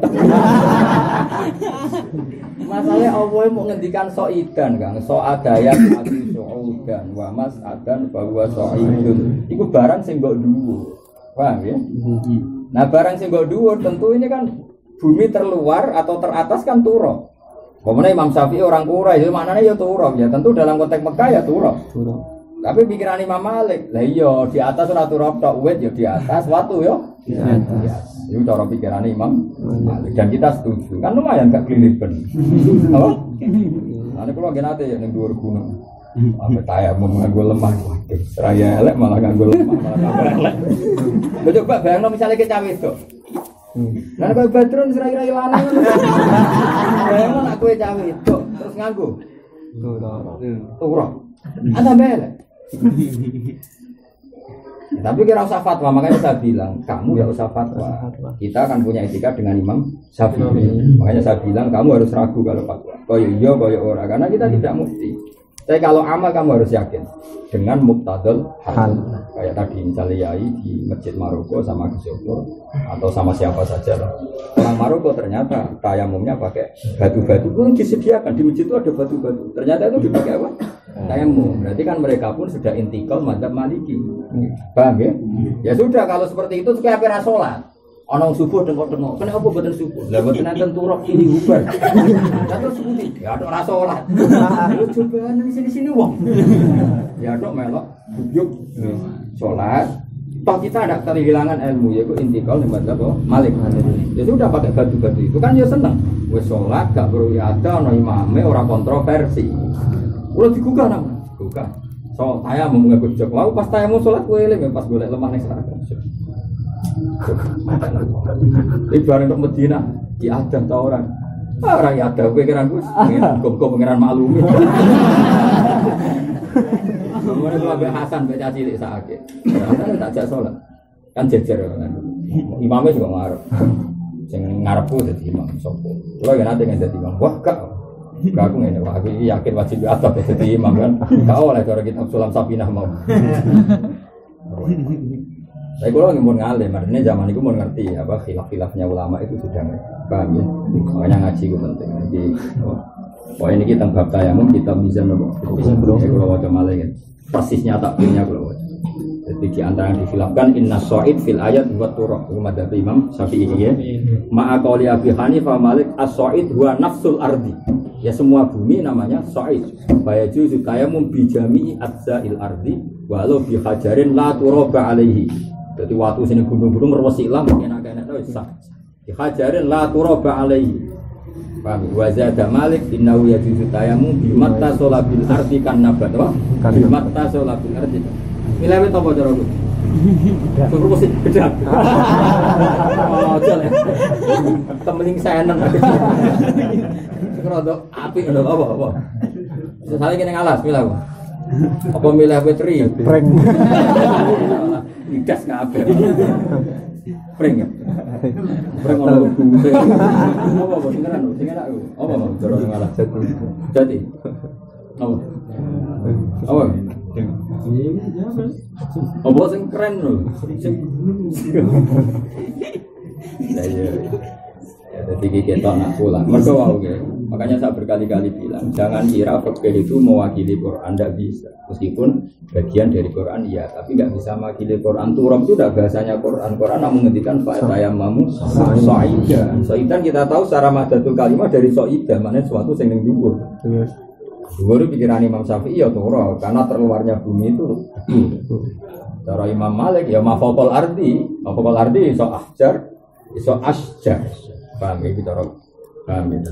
masalah Allah mau ngendikan soidan kan so adayat ati soidan wa mas adan bahwa soidun itu barang sing mbok dhuwur paham ya nah barang sing mbok dhuwur tentu ini kan bumi terluar atau teratas kan turab. Kemudian Imam Syafi'i orang Quraisy itu maknanya ya turab ya tentu dalam konteks Mekah ya turab. Tapi pikiran Imam Malik lah iya di atas ora turab tok wit ya di atas watu ya di atas. Itu cara pikiran Imam Malik dan kita setuju kan lumayan gak kliniken. Apa? Nanti kalau nate ya ning dhuwur gunung. Apa tayammum nganggo lemah. Seraya elek malah nganggo lemah malah elek. Coba bayangno misalnya ke cawe itu. Nah kalau Badrun kira-kira lanang. Bayangno nak kowe cawe itu terus nganggo. Turah. Ada belek. Tapi kira usah fatwa, makanya saya bilang kamu ya usah fatwa. Kita akan punya etika dengan Imam Syafi'i. Makanya saya bilang kamu harus ragu kalau fatwa. Koyo iya koyo ora karena kita tidak mufti. Tapi kalau amal kamu harus yakin dengan muktadal hal. Kayak tadi misalnya Yai di Masjid Maroko sama Gus Yopur atau sama siapa saja lah. Orang Maroko ternyata tayamumnya pakai batu-batu pun disediakan di masjid itu ada batu-batu. Ternyata itu dipakai apa? Tayamum. Berarti kan mereka pun sudah intikal madzhab Maliki. Paham ya? Ya sudah kalau seperti itu kayak apa salat? Orang subuh tengok-tengok, kenapa buatan subuh? Lah buatan nanti turok ini bubar. Terus sebuti, ya ada rasa sholat. Lu cobaan di sini wong. Ya ada melok, yuk sholat. Toh kita ada kehilangan ilmu, yaitu intikal di madzhab Malik. Ya sudah pakai batu-batu itu kan ya seneng. Wes sholat gak perlu ada, no imame orang kontroversi. Udah digugah namanya, digugah. So saya mau ngikut jok, lalu pas saya mau sholat gue lem, pas boleh lemah nih sekarang. Ibarat untuk Medina, ya ada orang. Orang ya ada pikiran gue, kok pengiran maklumi. Kemudian itu Abel Hasan baca cilik sakit. Hasan tak jak sholat, kan jejer kan. Imamnya juga ngarep. Yang ngarepku jadi imam sopo. Kalau yang nanti jadi imam, wah kak. Aku ngene, aku yakin wajib atap jadi imam kan. Kau oleh cara kitab Sulam Sabinah mau. Saya kalau ingin ngalim, artinya zaman itu mau ngerti apa khilaf-khilafnya ulama itu sudah paham ya. Makanya ngaji itu penting. Jadi, ini kita bab tayamum kita bisa kalau wajah maling persisnya takbirnya kalau wajah. Jadi di antara yang dikhilafkan inna so'id fil ayat buat turok madzhab Imam Syafi'i ya. Ma'a qauli Abi Hanifah Malik as-so'id huwa nafsul ardi. Ya semua bumi namanya so'id. Fayajuzu tayamum bi jami'i ajza'il ardi walau bi hajarin la turaba alaihi. Jadi waktu sini gunung-gunung merwasi ilam enak-enak itu sah. Dihajarin la turaba alaihi. Paham? Wa zada Malik innahu yajuzu tayamum bi matta solabil ardi kan nabat apa? Bi matta solabil ardi. Milih apa cara aku? Suruh mesti bedak. Oh, jalan. Temeling senen. Sekarang apik lho apa? Sesale kene ngalas milih apa? Apa milih petri? Prank. Idas kabeh. Pring ya. Pring ono gumbe. Apa sing enak aku? Apa cara ngalah jadi. Apa? Apa? Apa sing keren lho. Lah iya. Ya jadi kita nak pulang. Mergo wae okay. Makanya saya berkali-kali bilang, jangan kira fikih itu mewakili Quran, tidak bisa. Meskipun bagian dari Quran ya, tapi nggak bisa mewakili Quran. Turab itu sudah bahasanya Quran. Quran menghentikan fa'tayammamu sa'idan. Sa'idan kita tahu secara madatul kalimah dari sa'idan, maknanya sesuatu yang dhuwur. Dhuwur pikiran Imam Syafi'i ya turab, karena terluarnya bumi itu. Cara Imam Malik ya mafaqal ardi iso ahjar, iso asjar. Paham ya bicara? Paham ya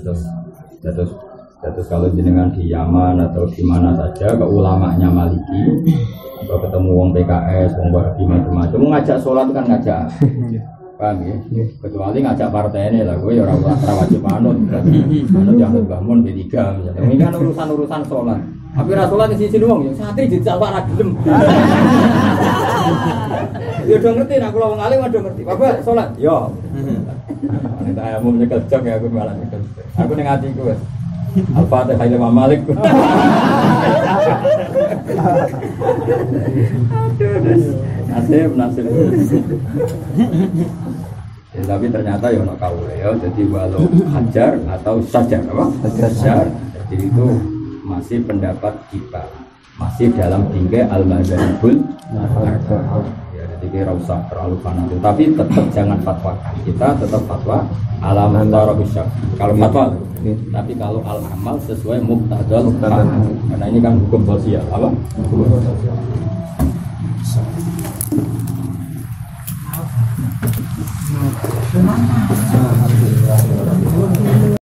terus kalau jenengan di Yaman atau di mana saja ke ulamanya Maliki atau ketemu wong PKS, wong Wahabi macam-macam ngajak sholat kan ngajak. Paham ya? Kecuali ngajak partai ini lah, gue ya orang wajib manut. Manut yang bangun D3 misalnya. Ini kan urusan sholat. Tapi rasulah di sini wong yang santri dijak Pak Ragilem. Ya udah ngerti, nak kalau wong alim udah ngerti. Bapak sholat, yo. Ini saya mau nyekel jok ya, aku malah nyekel. Aku ning atiku wis. Al-Fatihah Imam Malik. Nasib. Ya, tapi ternyata ya ono kaule ya, jadi walau hajar atau sajar apa? Sajar. Jadi itu masih pendapat kita. Masih dalam tinggi al-madzhabul ya, jadi kira usah terlalu fanatik. Tapi tetap jangan fatwa. Kita tetap fatwa alam tarabisyak. Kalau fatwa, tapi kalau al-amal sesuai muqtadal. Karena ini kan hukum sosial, apa? Hukum sosial.